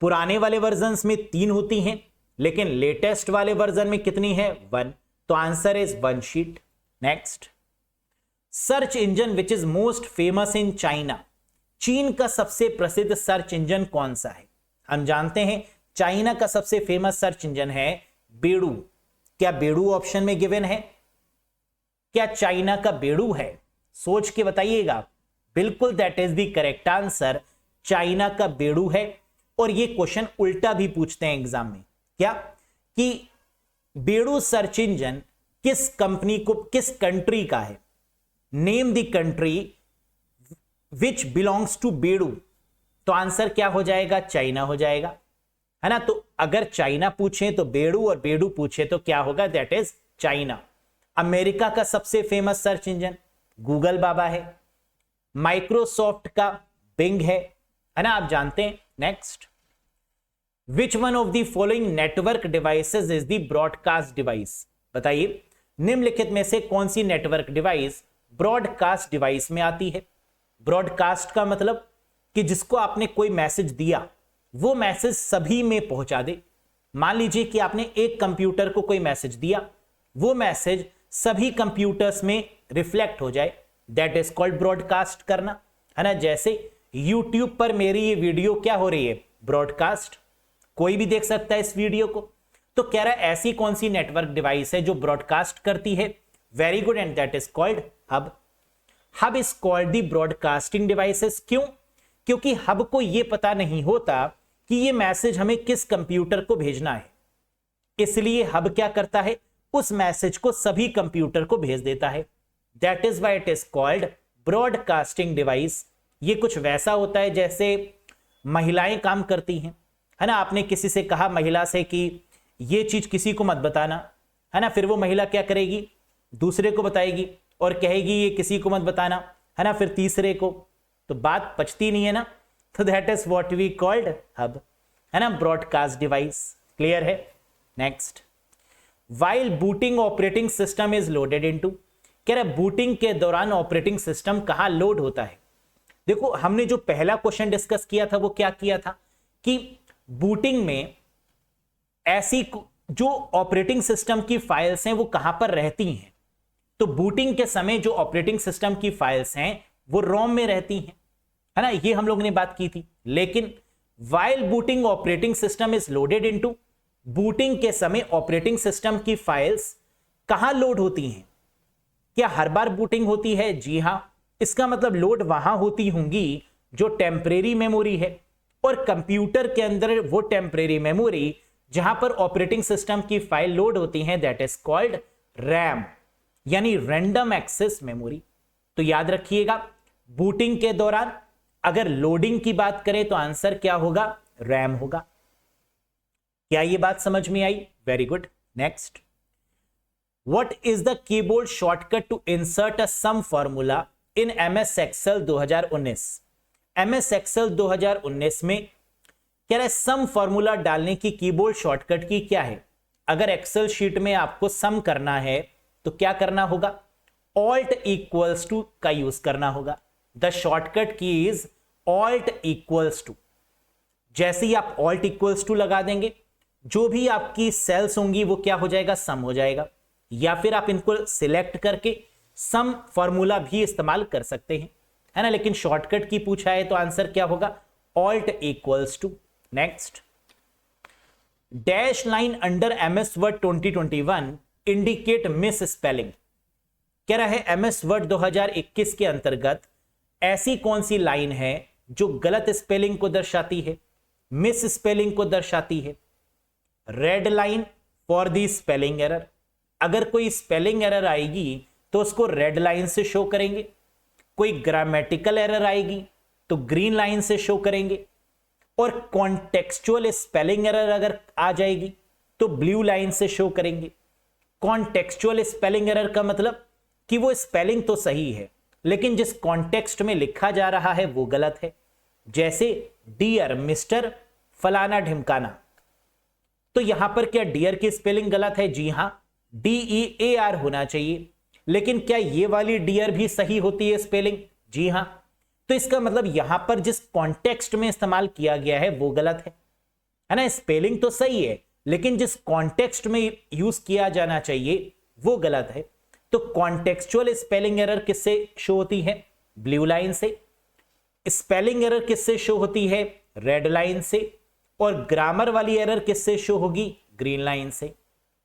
पुराने वाले वर्जन्स में 3 होती हैं, लेकिन लेटेस्ट वाले वर्जन में कितनी है, 1। तो answer is 1 sheet. Next, search engine which is most famous in China. चीन का सबसे प्रसिद्ध सर्च इंजन कौन सा है। हम जानते हैं चाइना का सबसे फेमस सर्च इंजन है बेडू। क्या बेडू ऑप्शन में गिवन है, क्या चाइना का बेडू है, सोच के बताइएगा। बिल्कुल, that is the correct answer, China का बेडू है। और ये क्वेश्चन उल्टा भी पूछते हैं एग्जाम में, क्या कि बेडू सर्च इंजन किस कंपनी को, किस कंट्री का है, name the country which belongs to Baidu. तो आंसर क्या हो जाएगा, चाइना हो जाएगा, है ना। तो अगर चाइना पूछे तो बेडू और बेडू पूछे तो क्या होगा, दैट इज चाइना। अमेरिका का सबसे फेमस सर्च इंजन गूगल बाबा है, माइक्रोसॉफ्ट का बिंग है ना, आप जानते हैं। Next, which one of the following network devices is the broadcast device. बताइए, निम्नलिखित में से कौन सी नेटवर्क डिवाइस ब्रॉडकास्ट डिवाइस में आती है। ब्रॉडकास्ट का मतलब कि जिसको आपने कोई मैसेज दिया वो मैसेज सभी में पहुंचा दे। मान लीजिए कि आपने एक कंप्यूटर को कोई मैसेज दिया, वो मैसेज सभी कंप्यूटर्स में रिफ्लेक्ट हो जाए, दैट इज कॉल्ड ब्रॉडकास्ट करना, है ना। जैसे यूट्यूब पर मेरी ये वीडियो क्या हो रही है, ब्रॉडकास्ट, कोई भी देख सकता है इस वीडियो को। तो कह रहा है ऐसी कौन सी नेटवर्क डिवाइस है जो ब्रॉडकास्ट करती है, very good, and that is called hub. Hub is called the broadcasting devices. क्यों, क्योंकि हब को यह पता नहीं होता कि ये मैसेज हमें किस कंप्यूटर को भेजना है, इसलिए हब क्या करता है, उस मैसेज को सभी कंप्यूटर को भेज देता है, that is why it is called broadcasting device. ये कुछ वैसा होता है जैसे महिलाएं काम करती हैं, है ना। आपने किसी से कहा महिला से कि ये चीज किसी को मत बताना, है ना, फिर वो महिला क्या करेगी, दूसरे को बताएगी और कहेगी ये किसी को मत बताना, है ना, फिर तीसरे को, तो बात पचती नहीं है ना। तो that is what we called hub, है ना, ब्रॉडकास्ट डिवाइस। क्लियर है। Next, while booting operating system is loaded into, कह रहा है बूटिंग के दौरान ऑपरेटिंग सिस्टम कहां लोड होता है। देखो हमने जो पहला क्वेश्चन डिस्कस किया था वो क्या किया था कि बूटिंग में ऐसी जो ऑपरेटिंग सिस्टम की फाइल्स हैं वो कहां पर रहती हैं। तो बूटिंग के समय जो ऑपरेटिंग सिस्टम की फाइल्स हैं वो रोम में रहती हैं, है ना, ये हम लोग ने बात की थी। लेकिन while booting operating system is loaded into, booting के समय ऑपरेटिंग सिस्टम की फाइल्स कहां लोड होती हैं। क्या हर बार बूटिंग होती है? जी हां। इसका मतलब लोड वहां होती होंगी जो टेम्परेरी मेमोरी है, और कंप्यूटर के अंदर वो टेम्परेरी मेमोरी जहां पर ऑपरेटिंग सिस्टम की फाइल लोड होती है दैट इज कॉल्ड रैम, यानी रैंडम एक्सेस मेमोरी। तो याद रखिएगा बूटिंग के दौरान अगर लोडिंग की बात करें तो आंसर क्या होगा? रैम होगा। क्या ये बात समझ में आई? Very good. Next, what is the keyboard shortcut to insert a sum formula in MS Excel 2019। MS Excel 2019 में कह रहा है सम फॉर्मूला डालने की कीबोर्ड शॉर्टकट की क्या है। अगर एक्सेल शीट में आपको सम करना है तो क्या करना होगा? ऑल्ट इक्वल्स टू का यूज करना होगा। The shortcut key is alt equals to. जैसे ही आप ऑल्ट इक्वल्स टू लगा देंगे जो भी आपकी सेल्स होंगी वो क्या हो जाएगा? सम हो जाएगा। या फिर आप इनको सिलेक्ट करके सम फॉर्मूला भी इस्तेमाल कर सकते हैं, है ना। लेकिन शॉर्टकट की पूछा है तो आंसर क्या होगा? Alt equals to. Next, dash line under MS Word 2021 indicate miss spelling. कह रहा है एमएस वर्ड 2021 के अंतर्गत ऐसी कौन सी लाइन है जो गलत स्पेलिंग को दर्शाती है, मिस स्पेलिंग को दर्शाती है। Red line for the spelling error, अगर कोई स्पेलिंग एरर आएगी तो उसको रेड लाइन से शो करेंगे, कोई ग्रामेटिकल एरर आएगी तो ग्रीन लाइन से शो करेंगे, और कॉन्टेक्सचुअल स्पेलिंग एरर अगर आ जाएगी तो ब्लू लाइन से शो करेंगे। कॉन्टेक्सचुअल स्पेलिंग एरर का मतलब कि वो स्पेलिंग तो सही है लेकिन जिस कॉन्टेक्स्ट में लिखा जा रहा है वो गलत है। जैसे डियर मिस्टर फलाना ढिमकाना, तो यहां पर क्या डियर की स्पेलिंग गलत है? जी हां, DEAR होना चाहिए। लेकिन क्या ये वाली डियर भी सही होती है स्पेलिंग? जी हां। तो इसका मतलब यहां पर जिस कॉन्टेक्स्ट में इस्तेमाल किया गया है वो गलत है ना। स्पेलिंग तो सही है लेकिन जिस कॉन्टेक्स्ट में यूज किया जाना चाहिए वो गलत है। तो कॉन्टेक्सचुअल स्पेलिंग एरर किससे शो होती है? ब्लू लाइन से। स्पेलिंग एरर किससे शो होती है? रेड लाइन से। और ग्रामर वाली एरर किससे शो होगी? ग्रीन लाइन से।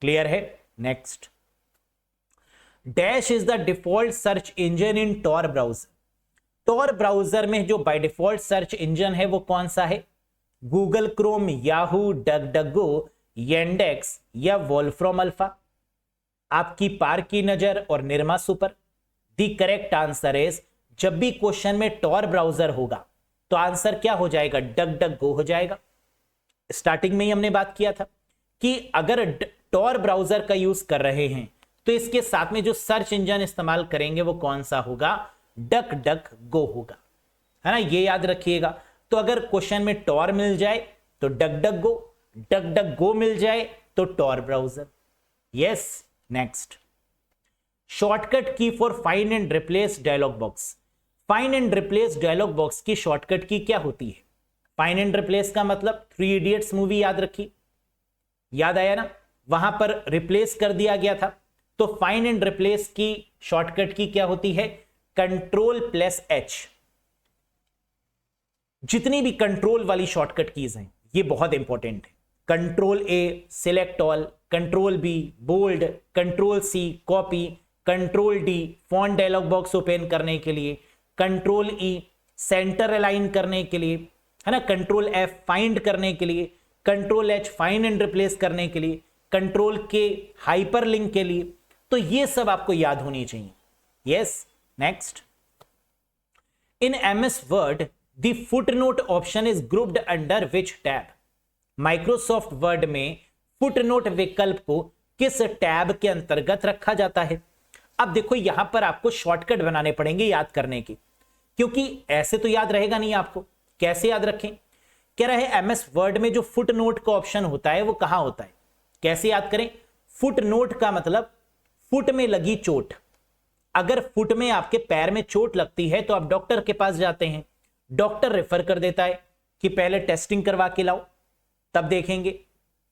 क्लियर है। Next, dash is the default search engine in Tor browser. Tor browser में जो बाय डिफॉल्ट सर्च इंजन है वो कौन सा है? गूगल क्रोम, याहू, डगडगो, येंडेक्स या वोल्फ्रॉम अल्फा। आपकी पार की नजर और Nirma super. The correct answer is, जब भी क्वेश्चन में टॉर ब्राउजर होगा तो आंसर क्या हो जाएगा? डगडगो हो जाएगा। स्टार्टिंग में ही हमने बात किया था कि अगर टॉर ब्राउजर का यूज कर रहे हैं तो इसके साथ में जो सर्च इंजन इस्तेमाल करेंगे वो कौन सा होगा? डगडगो होगा, है ना, ये याद रखिएगा। तो अगर क्वेश्चन में टॉर मिल जाए तो डगडगो, डगडगो मिल जाए तो Tor browser. Yes. Next, shortcut key for find and replace dialog box. Find and replace dialog box की शॉर्टकट की क्या होती है? फाइंड एंड रिप्लेस का मतलब 3 इडियट्स मूवी याद रखी, याद आया ना, वहां पर रिप्लेस कर दिया गया था। तो फाइंड एंड रिप्लेस की शॉर्टकट की क्या होती है? Ctrl+H। जितनी भी कंट्रोल वाली शॉर्टकट कीज हैं ये बहुत इंपॉर्टेंट है। Ctrl+A select all, Ctrl+B bold, Ctrl+C copy, Ctrl+D font dialog box open करने के लिए, Ctrl+E सेंटर अलाइन करने के लिए, है ना, Ctrl+F फाइंड करने के लिए, Ctrl+H फाइंड एंड रिप्लेस करने के लिए, Ctrl+K हाइपरलिंक के लिए। तो ये सब आपको याद होनी चाहिए। Yes. Next, in MS word the footnote option is grouped under which tab? Microsoft word में फुटनोट विकल्प को किस टैब के अंतर्गत रखा जाता है? अब देखो यहां पर आपको शॉर्टकट बनाने पड़ेंगे याद करने की, क्योंकि ऐसे तो याद रहेगा नहीं आपको। कैसे याद रखें? कह रहा है एमएस वर्ड में जो फुटनोट का ऑप्शन होता है वो कहां होता है? कैसे याद करें? फुटनोट का मतलब फुट में लगी चोट। अगर फुट में आपके पैर में चोट लगती है तो आप डॉक्टर के पास जाते हैं, डॉक्टर रेफर कर देता है कि पहले टेस्टिंग करवा के लाओ तब देखेंगे।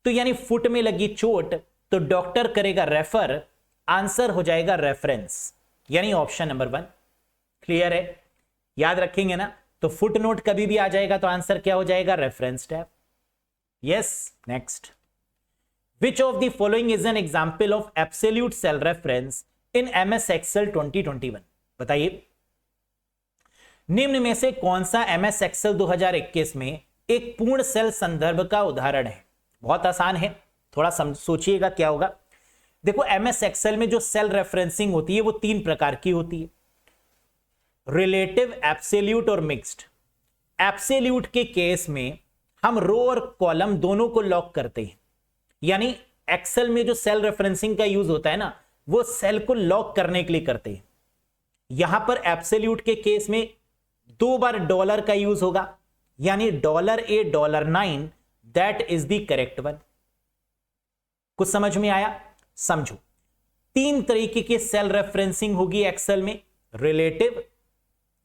तो यानी फुट में लगी चोट तो डॉक्टर करेगा रेफर, आंसर हो जाएगा रेफरेंस, यानी ऑप्शन नंबर 1। क्लियर है? याद रखेंगे ना? तो फुटनोट कभी भी आ जाएगा तो आंसर क्या हो जाएगा? Reference tab. Yes, next. Which of the following is an example of absolute cell reference in MS Excel 2021? बताइए निम्न में से कौन सा एमएस एक्सेल 2021 में एक पूर्ण सेल संदर्भ का उदाहरण है? बहुत आसान है, थोड़ा सोचिएगा क्या होगा। देखो एमएस एक्सेल में जो सेल रेफरेंसिंग होती है वो 3 प्रकार की होती है, रिलेटिव, एब्सोल्यूट और मिक्स्ड। एब्सोल्यूट के केस में हम रो और कॉलम दोनों को लॉक करते हैं, यानी एक्सेल में जो सेल रेफरेंसिंग का यूज होता है ना वो सेल को लॉक करने के लिए करते हैं। यहां पर एब्सोल्यूट के केस में 2 बार डॉलर का यूज होगा, यानी $8 $9, that is the correct one. कुछ समझ में आया? समझो 3 तरीके की सेल रेफरेंसिंग होगी एक्सेल में। रिलेटिव,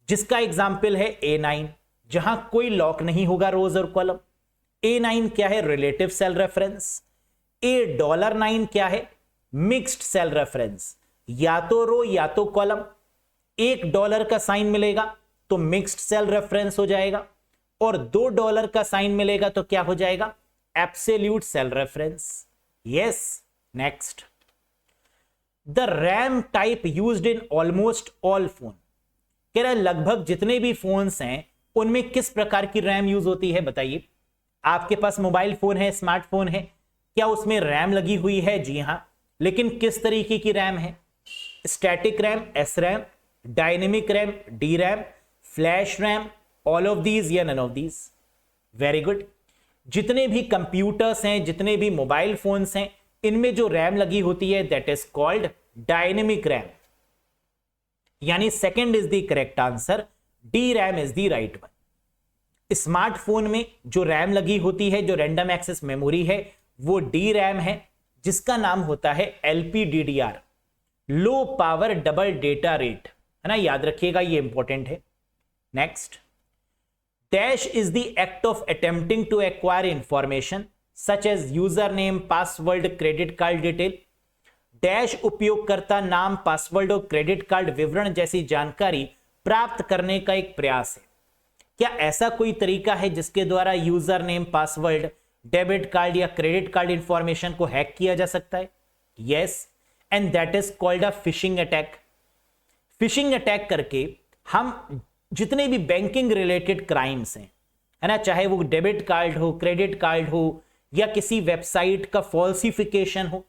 जिसका एग्जाम्पल है A9, जहां कोई लॉक नहीं होगा रोज और कॉलम। A9 क्या है? Relative cell reference. $9 क्या है? मिक्स्ड सेल रेफरेंस, या तो रो या तो कॉलम। $1 का साइन मिलेगा तो मिक्स्ड सेल रेफरेंस हो जाएगा, और $2 का साइन मिलेगा तो क्या हो जाएगा? Absolute cell reference. Yes, next. The RAM type used in almost all phone. कह रहा है लगभग जितने भी फोन्स हैं उनमें किस प्रकार की रैम यूज होती है? बताइए। आपके पास मोबाइल फोन है, स्मार्टफोन है, क्या उसमें रैम लगी हुई है? जी हां, लेकिन किस तरीके की रैम है? Static RAM, S RAM, dynamic RAM, D RAM, flash RAM, all of these या none of these? Very good. जितने भी कंप्यूटर्स हैं, जितने भी मोबाइल फोन्स हैं, इनमें जो रैम लगी होती है that is called dynamic RAM, यानी second is the correct answer, D RAM is the right one. Smartphone में जो रैम लगी होती है, जो रैंडम एक्सेस मेमोरी है, वो डी रैम है, जिसका नाम होता है LPDDR, low power double data rate, है ना? याद रखिएगा, ये इंपॉर्टेंट है। Next. Dash is the act of attempting to acquire information such as user name, password, credit card detail. Dash उपयोगकर्ता नाम, पासवर्ड और क्रेडिट कार्ड विवरण जैसी जानकारी प्राप्त करने का एक प्रयास है। क्या ऐसा कोई तरीका है जिसके द्वारा user name, password, debit card या क्रेडिट कार्ड इंफॉर्मेशन को हैक किया जा सकता है? Yes, and that is called a phishing attack. Phishing attack करके हम जितने भी बैंकिंग रिलेटेड क्राइम्स हैं, है ना, चाहे वो डेबिट कार्ड हो, क्रेडिट कार्ड हो, या किसी वेबसाइट का फॉल्सिफिकेशन हो,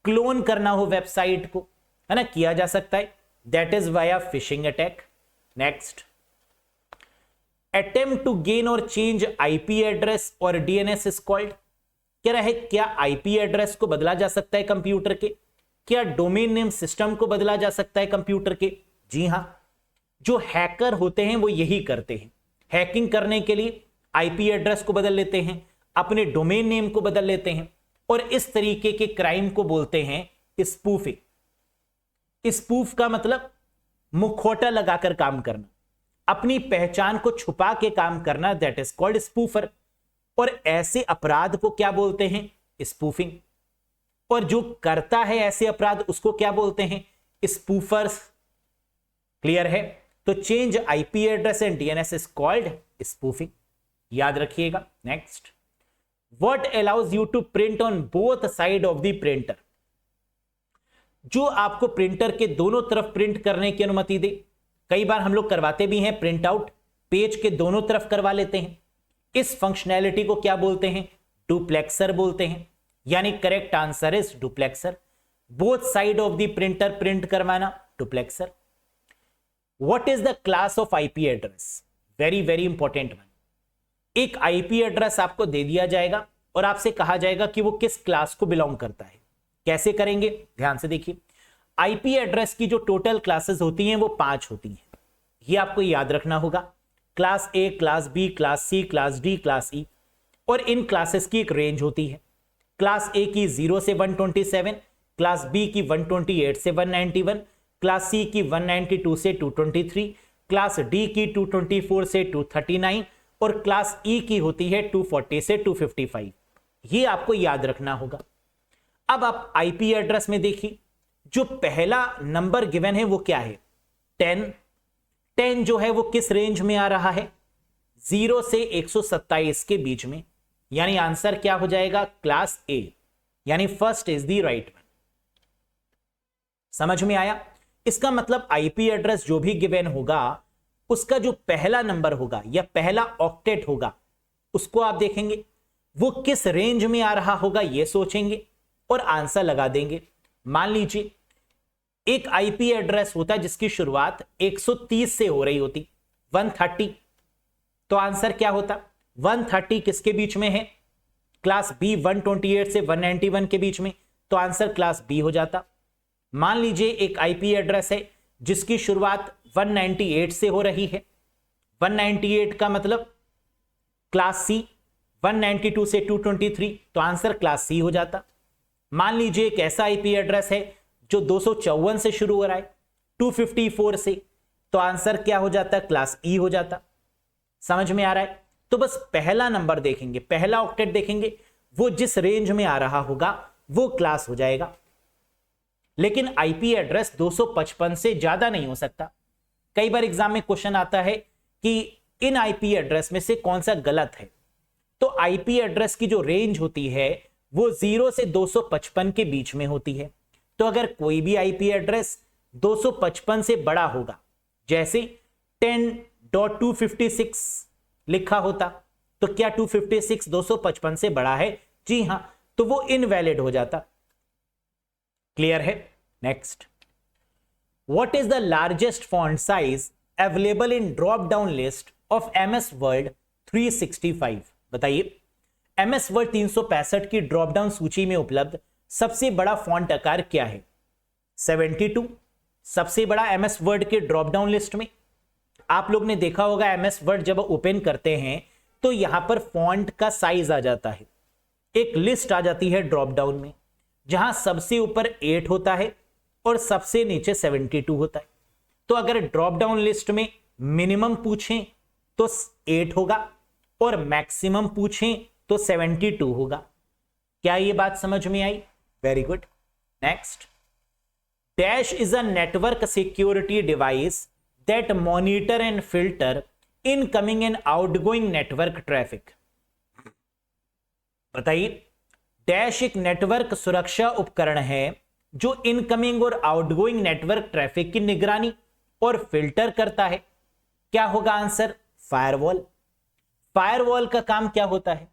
क्लोन करना हो वेबसाइट को, है ना, किया जा सकता है। That is via phishing attack. Next. Attempt to gain और चेंज आईपी एड्रेस और डीएनएस इज कॉल्ड। कह रहा है क्या आईपी एड्रेस को बदला जा सकता है कंप्यूटर के? क्या डोमेन नेम सिस्टम को बदला जा सकता है कंप्यूटर के? जी हां, जो हैकर होते हैं वो यही करते हैं। हैकिंग करने के लिए आईपी एड्रेस को बदल लेते हैं, अपने डोमेन नेम को बदल लेते हैं, और इस तरीके के क्राइम को बोलते हैं स्पूफिंग। स्पूफ का मतलब मुखौटा लगाकर काम करना, अपनी पहचान को छुपा के काम करना, दैट इज कॉल्ड स्पूफर। और ऐसे अपराध को क्या बोलते हैं? स्पूफिंग। और जो करता है ऐसे अपराध उसको क्या बोलते हैं? स्पूफर्स। क्लियर है? तो change IP address and DNS is called spoofing. याद रखिएगा। नेक्स्ट। What allows you to print on both side of the printer. जो आपको प्रिंटर के दोनों तरफ प्रिंट करने की अनुमति दे। कई बार हम लोग करवाते भी हैं प्रिंट आउट, पेज के दोनों तरफ करवा लेते हैं। इस फंक्शनैलिटी को क्या बोलते हैं? डुप्लेक्सर बोलते हैं, यानी correct answer is duplexer. Both side of the printer print करवाना, duplexer. What is the class of IP address? Very very important one. एक आईपी एड्रेस आपको दे दिया जाएगा और आपसे कहा जाएगा कि वो किस क्लास को बिलोंग करता है। कैसे करेंगे, ध्यान से देखिए। आईपी एड्रेस की जो टोटल क्लासेस होती हैं वो 5 होती हैं, ये आपको याद रखना होगा। Class A, class B, class C, class D, class E. और इन क्लासेस की एक रेंज होती है। क्लास ए की 0 से 127, क्लास बी की 128 से 191, क्लास सी की 192 से 223, क्लास डी की 224 से 239 और क्लास ई की होती है 240 से 255। ये आपको याद रखना होगा। अब आप आईपी एड्रेस में देखिए, जो पहला नंबर गिवन है वो क्या है, 10। 10 जो है वो किस रेंज में आ रहा है, 0 से 127 के बीच में, यानी आंसर क्या हो जाएगा, क्लास ए, यानी first is the right one. समझ में आया? इसका मतलब आईपी एड्रेस जो भी गिवन होगा उसका जो पहला नंबर होगा या पहला ऑक्टेट होगा उसको आप देखेंगे, वो किस रेंज में आ रहा होगा ये सोचेंगे और आंसर लगा देंगे। मान लीजिए एक आईपी एड्रेस होता है जिसकी शुरुआत 130 से हो रही होती, 130, तो आंसर क्या होता, 130 किसके बीच में है, क्लास बी 128 से 191 के बीच में, तो आंसर क्लास बी हो जाता। मान लीजिए एक आईपी एड्रेस है जिसकी शुरुआत 198 से हो रही है, 198 का मतलब क्लास सी, 192 से 223, तो आंसर क्लास सी हो जाता। मान लीजिए एक ऐसा आईपी एड्रेस है जो 254 से शुरू हो रहा है, 254 से, तो आंसर क्या हो जाता, क्लास ई हो जाता। समझ में आ रहा है? तो बस पहला नंबर देखेंगे, पहला ऑक्टेट देखेंगे, वो जिस रेंज में आ रहा होगा वो क्लास हो जाएगा। लेकिन आईपी एड्रेस 255 से ज्यादा नहीं हो सकता। कई बार एग्जाम में क्वेश्चन आता है कि इन आईपी एड्रेस में से कौन सा गलत है, तो आईपी एड्रेस की जो रेंज होती है वो 0 से 255 के बीच में होती है। तो अगर कोई भी आईपी एड्रेस 255 से बड़ा होगा, जैसे 10.256 लिखा होता, तो क्या 256 255 से बड़ा है? जी हां, तो वो इनवैलिड हो जाता। क्लियर है? Next, what is the largest font size available in drop down list of MS word 365? बताइए, MS वर्ड 365 की ड्रॉप डाउन सूची में उपलब्ध सबसे बड़ा फॉन्ट आकार क्या है? 72 सबसे बड़ा MS वर्ड के ड्रॉप डाउन लिस्ट में। आप लोग ने देखा होगा MS वर्ड जब ओपन करते हैं तो यहां पर फॉन्ट का साइज आ जाता है, एक लिस्ट आ जाती है ड्रॉप डाउन में, जहां सबसे ऊपर 8 होता है और सबसे नीचे 72 होता है। तो अगर ड्रॉप डाउन लिस्ट में मिनिमम पूछें तो 8 होगा और मैक्सिमम पूछें तो 72 होगा। क्या ये बात समझ में आई? Very good. Next, dash is a network security device that monitor and filter incoming and outgoing network traffic. बताइए, डैश एक नेटवर्क सुरक्षा उपकरण है जो इनकमिंग और आउटगोइंग नेटवर्क ट्रैफिक की निगरानी और फिल्टर करता है। क्या होगा आंसर? फायरवॉल। फायरवॉल का काम क्या होता है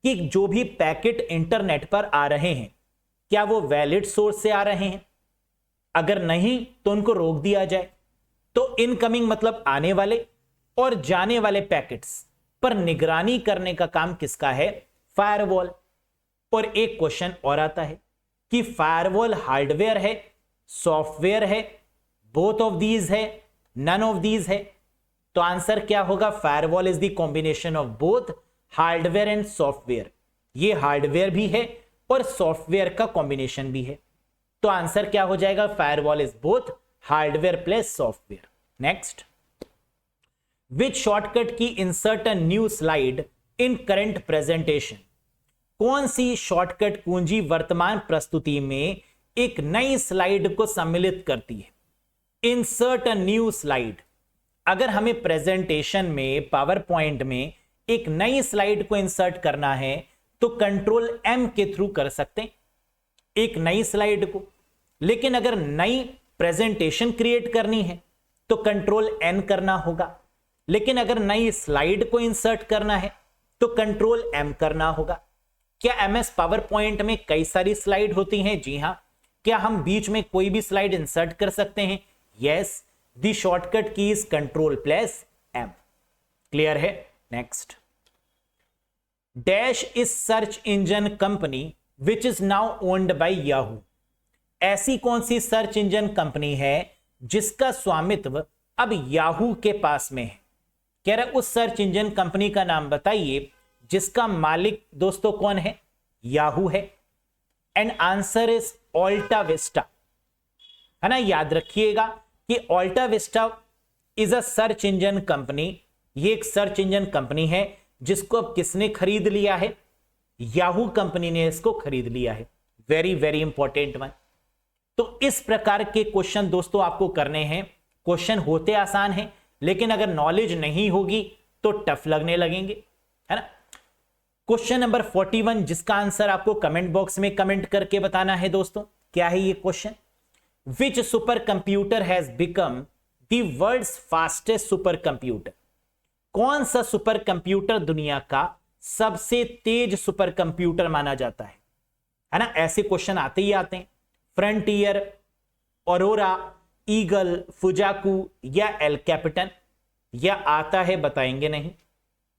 कि जो भी पैकेट इंटरनेट पर आ रहे हैं क्या वो वैलिड सोर्स से आ रहे हैं, अगर नहीं तो उनको रोक दिया जाए। तो इनकमिंग मतलब आने वाले और जाने वाले पैकेट्स पर निगरानी करने का काम किसका है? फायरवॉल। और एक क्वेश्चन और आता है कि फायरवॉल हार्डवेयर है, सॉफ्टवेयर है, बोथ ऑफ दीज है, नन ऑफ दीज है? तो आंसर क्या होगा? Firewall is the combination of both hardware and software. ये हार्डवेयर भी है और सॉफ्टवेयर का कॉम्बिनेशन भी है। तो आंसर क्या हो जाएगा? Firewall is both hardware plus software. Next, which shortcut key insert a new slide in current presentation? कौन सी शॉर्टकट कुंजी वर्तमान प्रस्तुति में एक नई स्लाइड को सम्मिलित करती है? Insert a new slide. अगर हमें प्रेजेंटेशन में, पावर पॉइंट में एक नई स्लाइड को इंसर्ट करना है तो कंट्रोल M के थ्रू कर सकते हैं एक नई स्लाइड को। लेकिन अगर नई प्रेजेंटेशन क्रिएट करनी है तो कंट्रोल N करना होगा। लेकिन अगर नई स्लाइड को इंसर्ट करना है तो कंट्रोल M करना होगा। क्या MS पावर पॉइंट में कई सारी स्लाइड होती हैं? जी हां। क्या हम बीच में कोई भी स्लाइड इंसर्ट कर सकते हैं? Yes. The shortcut key is control plus M। Clear है? Next, dash is search engine company which is now owned by Yahoo. ऐसी कौन सी सर्च इंजन कंपनी है जिसका स्वामित्व अब याहू के पास में है? कह रहा उस सर्च इंजन कंपनी का नाम बताइए जिसका मालिक दोस्तों कौन है? याहू है। And answer is AltaVista, है ना। याद रखिएगा कि AltaVista is a search engine company. ये एक सर्च इंजन कंपनी है जिसको अब किसने खरीद लिया है? याहू कंपनी ने इसको खरीद लिया है। Very very important one. तो इस प्रकार के क्वेश्चन दोस्तों आपको करने हैं। क्वेश्चन होते आसान हैं, लेकिन अगर नॉलेज नहीं होगी तो टफ लगने लगेंगे, है ना। क्वेश्चन नंबर 41, जिसका आंसर आपको कमेंट बॉक्स में कमेंट करके बताना है दोस्तों। क्या है ये question? Which super computer has become the world's fastest super computer. कौन सा सुपर कंप्यूटर दुनिया का सबसे तेज सुपर कंप्यूटर माना जाता है ना। ऐसे क्वेश्चन आते ही आते हैं। फ्रंटियर, ऑरोरा, ईगल, फुजाकू या एल कैपिटन। या आता है बताएंगे नहीं।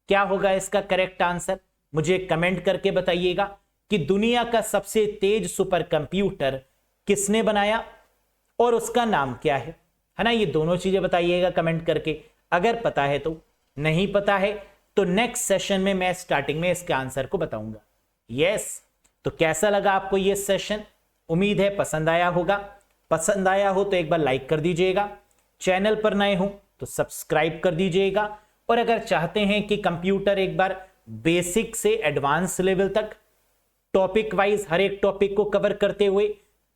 क्या होगा इसका करेक्ट आंसर? मुझे कमेंट करके बताइएगा कि दुनिया का सबसे तेज सुपर कंप्यूटर किसने बनाया और उसका नाम क्या है ना। ये दोनों चीजें बताइएगा कमेंट करके, अगर पता है तो। नहीं पता है तो नेक्स्ट सेशन में मैं स्टार्टिंग में इसके आंसर को बताऊंगा। यस, तो कैसा लगा आपको ये सेशन? उम्मीद है पसंद आया होगा। पसंद आया हो तो एक बार लाइक कर दीजिएगा, चैनल पर नए हो तो सब्सक्राइब कर दीजिएगा। और अगर चाहते हैं कि कंप्यूटर एक बार बेसिक से एडवांस लेवल तक टॉपिक वाइज हर एक टॉपिक को कवर करते हुए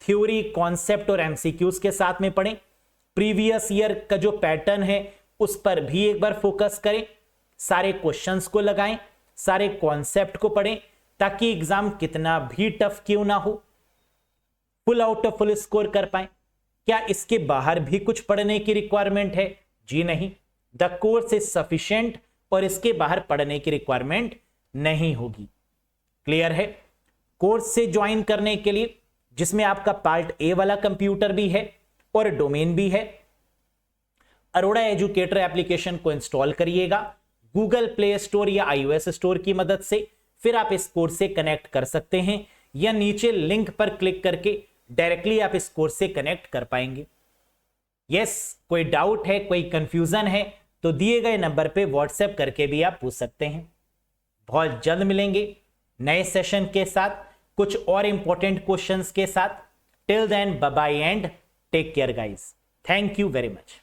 थ्योरी, कॉन्सेप्ट और एमसीक्यूज के साथ में पढ़ें, प्रीवियस ईयर का जो पैटर्न है उस पर भी एक बार फोकस करें, सारे क्वेश्चंस को लगाएं, सारे कॉन्सेप्ट को पढ़ें, ताकि एग्जाम कितना भी टफ क्यों ना हो full out of full score कर पाए। क्या इसके बाहर भी कुछ पढ़ने की रिक्वायरमेंट है? जी नहीं, द कोर्स इज सफिशिएंट और इसके बाहर पढ़ने की रिक्वायरमेंट नहीं होगी। क्लियर है? कोर्स से ज्वाइन करने के लिए, जिसमें आपका पार्ट ए वाला कंप्यूटर भी है और डोमेन भी है, अरोड़ा एजुकेटर एप्लीकेशन को इंस्टॉल करिएगा गूगल प्ले स्टोर या iOS स्टोर की मदद से। फिर आप इस कोर्स से कनेक्ट कर सकते हैं या नीचे लिंक पर क्लिक करके डायरेक्टली आप इस कोर्स से कनेक्ट कर पाएंगे। यस, कोई डाउट है, कोई कंफ्यूजन है तो दिए गए नंबर पे व्हाट्सएप करके भी आप पूछ सकते हैं। बहुत जल्द मिलेंगे नए सेशन के साथ, कुछ और इंपॉर्टेंट क्वेश्चंस के साथ। Till then, bye bye and take care guys. Thank you very much.